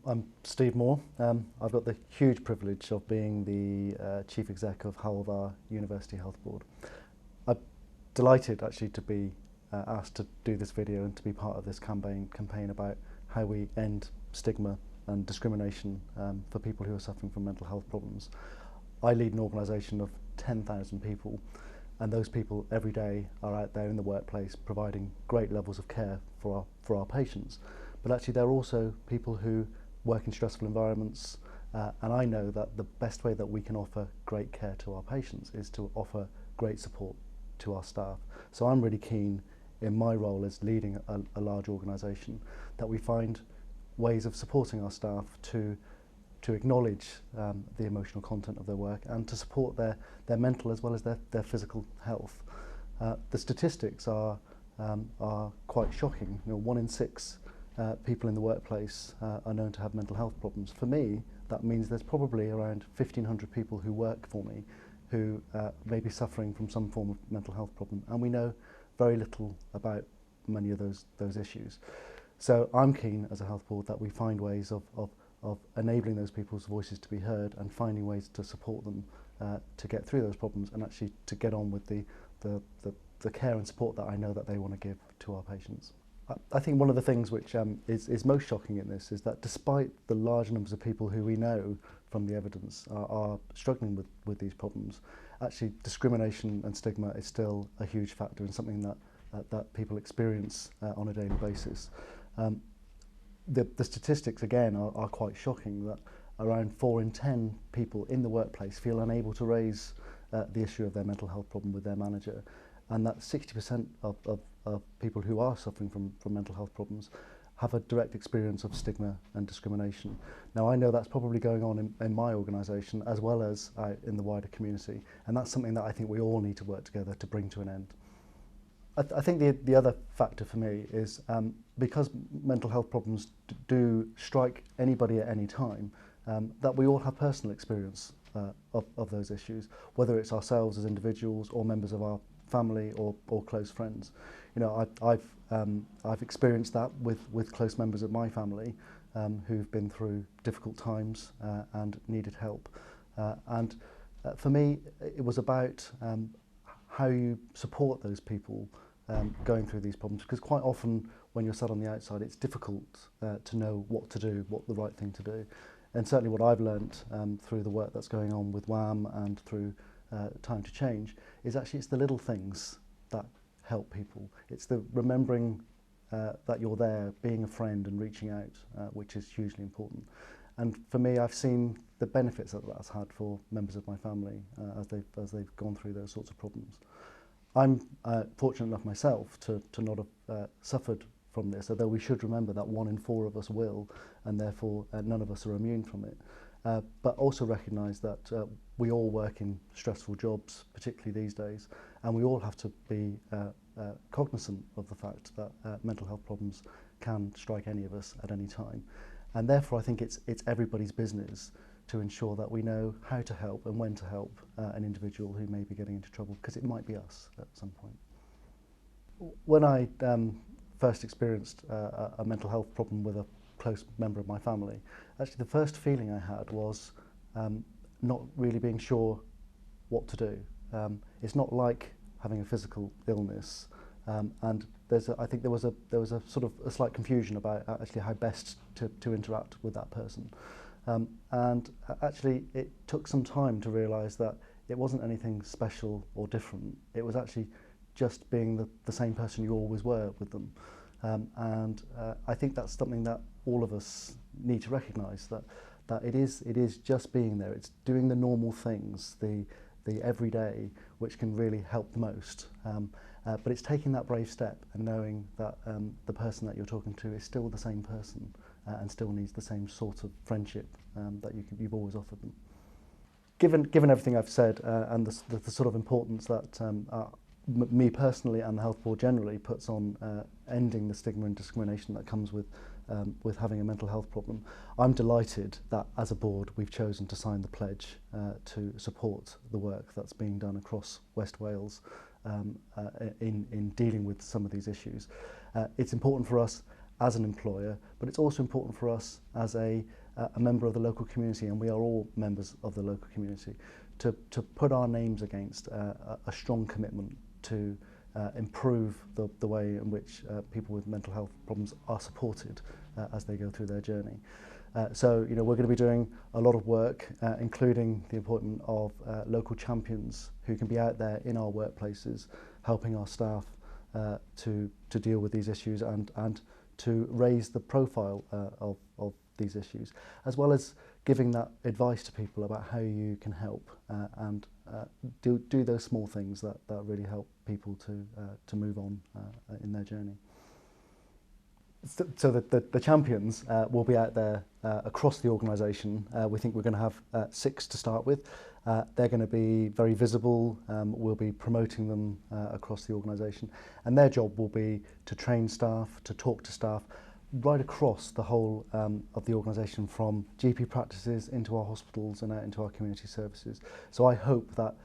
I'm Steve Moore. I've got the huge privilege of being the Chief Exec of Hywel University Health Board. I'm delighted actually to be asked to do this video and to be part of this campaign about how we end stigma and discrimination for people who are suffering from mental health problems. I lead an organisation of 10,000 people, and those people every day are out there in the workplace providing great levels of care for our patients. But actually they're also people who work in stressful environments, and I know that the best way that we can offer great care to our patients is to offer great support to our staff. So I'm really keen in my role as leading a large organisation that we find ways of supporting our staff to acknowledge the emotional content of their work and to support their mental as well as their physical health. The statistics are quite shocking. 1 in 6 people in the workplace are known to have mental health problems. For me, that means there's probably around 1,500 people who work for me who may be suffering from some form of mental health problem, and we know very little about many of those issues. So I'm keen as a health board that we find ways of enabling those people's voices to be heard and finding ways to support them to get through those problems and actually to get on with the care and support that I know that they want to give to our patients. I think one of the things which is most shocking in this is that despite the large numbers of people who we know from the evidence are struggling with these problems, actually discrimination and stigma is still a huge factor and something that people experience on a daily basis. The statistics again are quite shocking, that around 4 in 10 people in the workplace feel unable to raise the issue of their mental health problem with their manager, and that 60% of people who are suffering from mental health problems have a direct experience of stigma and discrimination. Now I know that's probably going on in my organisation as well as in the wider community, and that's something that I think we all need to work together to bring to an end. I think the other factor for me is because mental health problems do strike anybody at any time, that we all have personal experience of those issues, whether it's ourselves as individuals or members of our family or close friends. I've experienced that with close members of my family who've been through difficult times and needed help. And for me, it was about how you support those people going through these problems, because quite often when you're sat on the outside it's difficult to know what to do, what the right thing to do. And certainly what I've learnt through the work that's going on with WAM and through Time to Change is actually it's the little things that help people. It's the remembering that you're there, being a friend and reaching out, which is hugely important. And for me, I've seen the benefits that that's had for members of my family as they've gone through those sorts of problems. I'm fortunate enough myself to not have suffered from this, although we should remember that 1 in 4 of us will, and therefore none of us are immune from it. But also recognise that we all work in stressful jobs, particularly these days, and we all have to be cognizant of the fact that mental health problems can strike any of us at any time. And therefore I think it's everybody's business to ensure that we know how to help and when to help an individual who may be getting into trouble, because it might be us at some point. When I first experienced a mental health problem with a close member of my family, actually the first feeling I had was not really being sure what to do. It's not like having a physical illness, and I think there was a sort of a slight confusion about actually how best to interact with that person. And actually it took some time to realise that it wasn't anything special or different. It was actually just being the same person you always were with them. And I think that's something that all of us need to recognise, that it is just being there. It's doing the normal things, the everyday, which can really help the most. But it's taking that brave step and knowing that the person that you're talking to is still the same person and still needs the same sort of friendship that you've always offered them. Given everything I've said and the sort of importance that me personally and the health board generally puts on ending the stigma and discrimination that comes with having a mental health problem, I'm delighted that as a board we've chosen to sign the pledge to support the work that's being done across West Wales in dealing with some of these issues. It's important for us as an employer, but it's also important for us as a member of the local community, and we are all members of the local community, to put our names against a strong commitment to improve the way in which people with mental health problems are supported as they go through their journey. So, you know, we're going to be doing a lot of work, including the appointment of local champions who can be out there in our workplaces, helping our staff to deal with these issues and to raise the profile of these issues, as well as giving that advice to people about how you can help and do those small things that really help people to move on in their journey. So the champions will be out there across the organisation. We think we're going to have 6 to start with. They're going to be very visible. We'll be promoting them across the organisation, and their job will be to train staff, to talk to staff, right across the whole of the organisation, from GP practices into our hospitals and out into our community services. So I hope that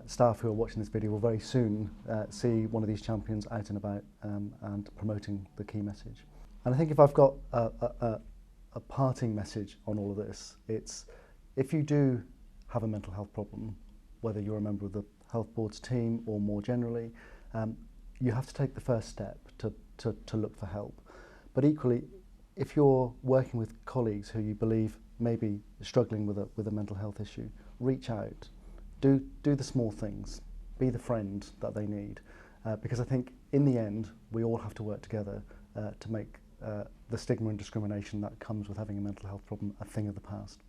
staff who are watching this video will very soon see one of these champions out and about and promoting the key message. And I think if I've got a parting message on all of this, it's if you do have a mental health problem, whether you're a member of the health board's team or more generally, you have to take the first step to look for help. But equally, if you're working with colleagues who you believe may be struggling with a mental health issue, reach out, do the small things, be the friend that they need, because I think in the end we all have to work together to make the stigma and discrimination that comes with having a mental health problem a thing of the past.